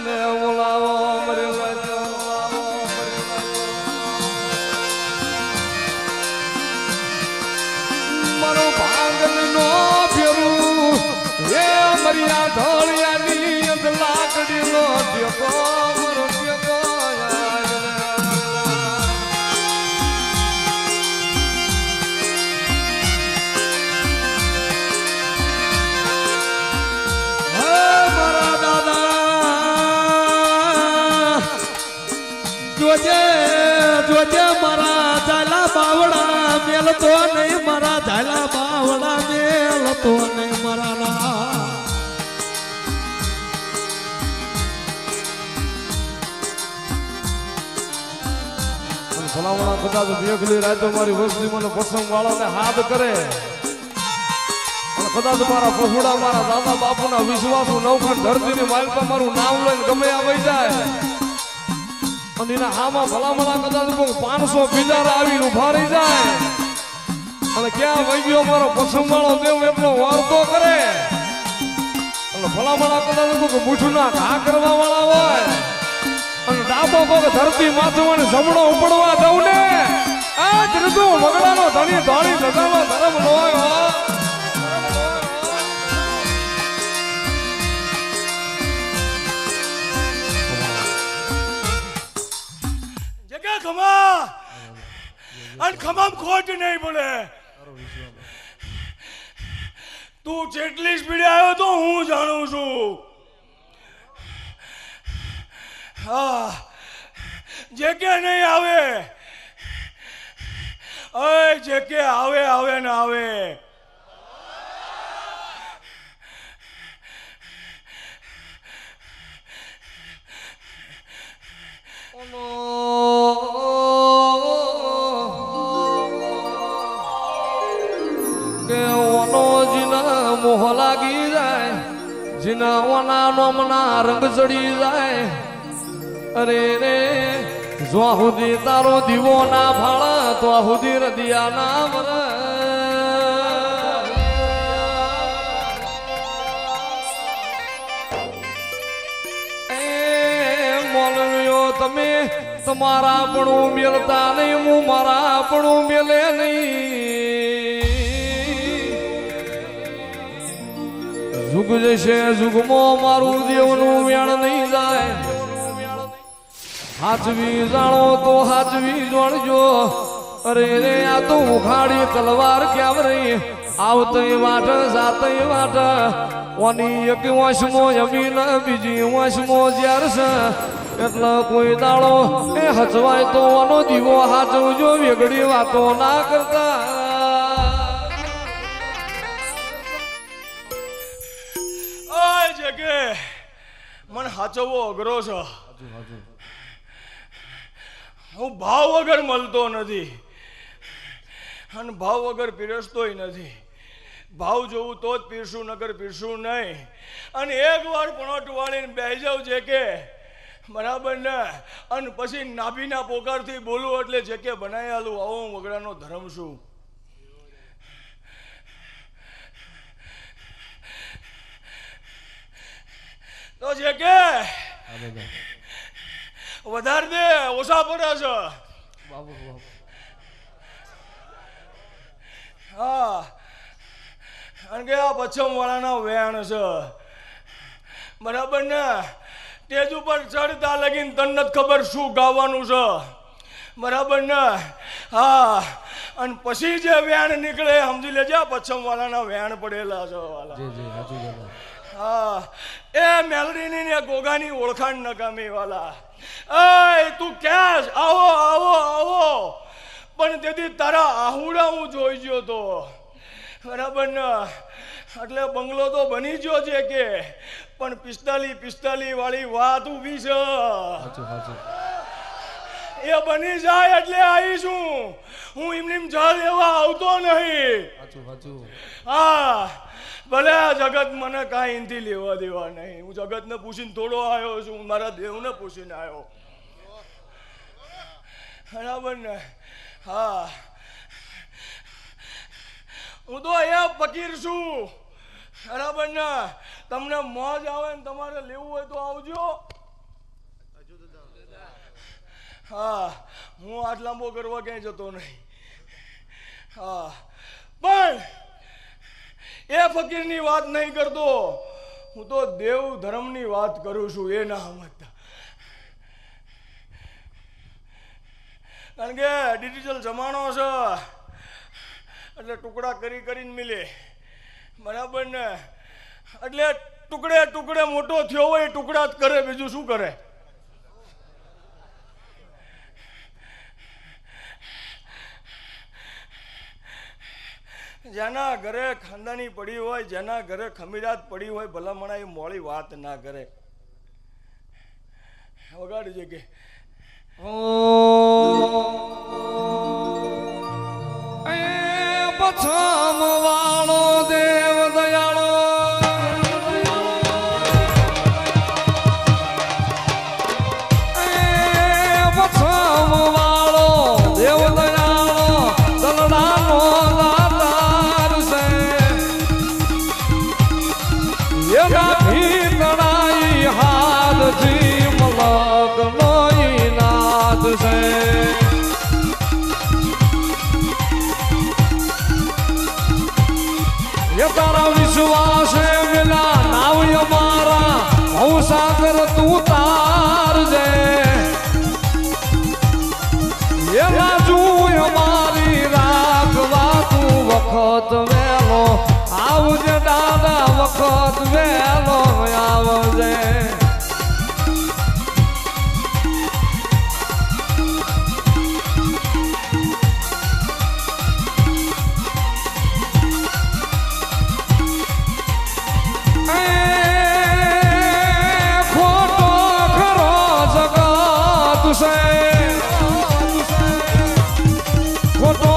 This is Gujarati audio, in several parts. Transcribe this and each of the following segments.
મને બોલાવો મરે મારો ભાગનો ફેરું એ મરિયા ધોળિયાની અંદ લાકડીનો ટેકો મારો ટેકો જોજે મારા ઝાલા બાવડા મેલતો નહીં મારા ઝાલા બાવડા મેલતો નહીં મારા ભલામણા કદાચ મેઘલી રાતો મારી વસ્તી મને પસંદ વાળાને હાથ કરે અને કદાચ મારા પહોળા મારા દાદા બાપુના વિશ્વાસુ નવખંડ ધરતીની માલપા મારું નામ લઈને ગમે આવી જાય અને એના હામાં ભલામણા કદાચ 500 બિજારા આવીને ઉભા રહી જાય અને ક્યાં વહી ગયો મારો પસંદ વાળો દેવ એટલો વાર્તો કરે અને ભલામણા કદાચ મૂઠના ઘા કરવા વાળા હોય અને ડાબો પગ ધરતી માથું જમણો ઉપડવા દઉં ને આ જ ઋતુ વગડાનો ધણી ધોળી સજાનો ધર્મ હોય ખમા અને ખમામ ખોટ નહીં બોલે તું જેટલી સ્પીડે આવ્યો તો હું જાણું છું હા જે કે નહીં આવે જે કે આવે આવે ને આવે મોહ લાગી જાય જીના ઓના નોમના રંગ ચડી જાય અરે રે જો સુધી તારો દીવો ના ભાળ તો સુધી રદિયા ના મર એ મોલવીઓ તમે તમારા પણ મેલતા નહીં હું મારા પણ મેલે નહીં જુગ જશે જુગમાં મારું દેવનું વેણ નહીં જાય હાચવી જાણો તો હાચવી જોણજો અરે રે આ તો ઉખાડી તલવાર ક્યાં રહી આવતઈ વાટ જાતઈ વાટ ઓની એક વાંસમો જમીન બીજી વાંસમો જ્યાર છે એટલે કોઈ દાડો એ હચવાય તો ઓનો દીવો હાચવજો વેગડી વાતો ના કરતા કે મને હાચવવો અઘરો છે હું ભાવ વગર મળતો નથી અને ભાવ વગર પીરસતોય નથી ભાવ જોવું તો જ પીરસું નગર પીરસું નહીં અને એક વાર પણોટ વાળીને બેસી જાવ છે કે બરાબર ને અને પછી નાભીના પોકારથી બોલું એટલે જે કે બનાવી આલું આવો વગડાનો ધર્મ છું તો જે કે વધારે દે ઓછા પડે છે હા કારણ કે આ પશ્ચિમ વાળાના વેણ છે બરાબર ને સ્ટેજ ઉપર ચડતા લગીને તને જ ખબર શું ગાવાનું છે બરાબર ને હા અને પછી જે વેણ નીકળે સમજી લેજે પશ્ચિમ વાળાના વેણ પડેલા છે વાલા હા એ મેલડીની ને ગોગાની ઓળખાણ નકામી વાલા એ તું ક્યાં આવો આવો આવો પણ તેથી તારા આહુડા હું જોઈ ગયો તો બરાબર ને એટલે બંગલો તો બની ગયો છે કે પણ 45 વાળી વાત ઊભી છે એ બની જાય એટલે આવીશું હું એમની જળ લેવા આવતો નહીં હા ભલે આ જગત મને કાંઈ એનથી લેવા દેવા નહીં હું જગતને પૂછીને થોડો આવ્યો છું મારા દેવને પૂછીને આવ્યો બરાબર ને હા હું તો અહીંયા ફકીર છું બરાબર ને તમને મોજ આવે ને તમારે લેવું હોય તો આવજો હા હું હાથ લાંબો કરવા ક્યાંય જતો નહીં. હા પણ એ ફકીરની વાત નહીં કરતો, હું તો દેવ ધર્મની વાત કરું છું. એ ના સમજતા, કારણ કે ડિજિટલ જમાનો છે એટલે ટુકડા કરી કરીને મિલે, બરાબર ને? એટલે ટુકડે ટુકડે મોટો થયો હોય ટુકડા જ કરે, બીજું શું કરે? જેના ઘરે ખાનદાની પડી હોય, જેના ઘરે ખમીરાત પડી હોય, ભલામણા એ મોડી વાત ના કરે. વગાડી છે કે પછમ વાળો દેવ દયાળો, પછમ વાળો દેવ દયાળો, દલડાનો દાતાર છે. એના ભીતડાઈ હાથથી મલકનો ઈનાદ છે. તારા વિશ્વાસે વિના નાવ્ય મારા ભવસાગર તું તારજે. એના જુય મારી રાખવા તું વખત વેલો આવજે દાદા, વખત વેલો આવજે. ખોટો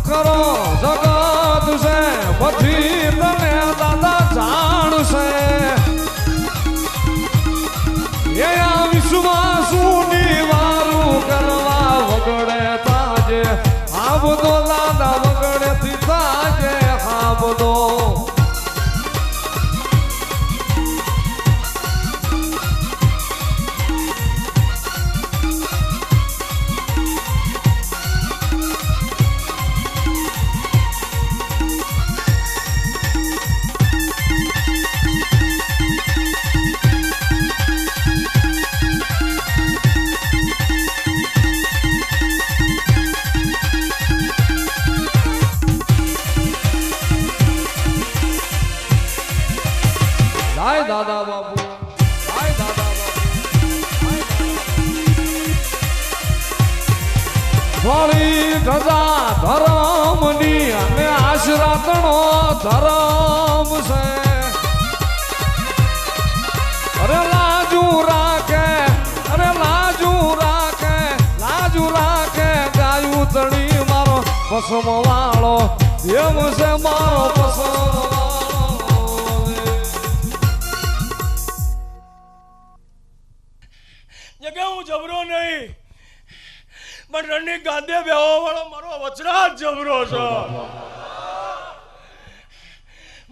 ખરો જગત છે, પછી તને દાદા જાણશે. એ આ વિશ્વાસુની વારું કરવા વગડે તાજે, આ બધો દાદા વગડે થી તાજે. આ બધો દાદા બાપુ, દાદા થોડી ધજા ધરમની અને આશરાતનો ધરમ છે. અરે લાજુ રાખે, અરે લાજુ રાખે, લાજુ રાખે ગાયું તણી મારો પસમ વાળો એમ છે મારો પસમ. હું જબરો નહીં, પણ રણની ગાંધે બેહવા વાળો મારો વચરાજ જબરો છો,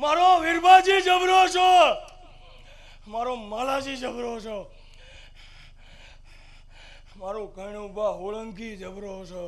મારો વીરબાજી જબરો છો, મારો માલાજી જબરો છો, મારો કણુબા હોળંકી જબરો છો.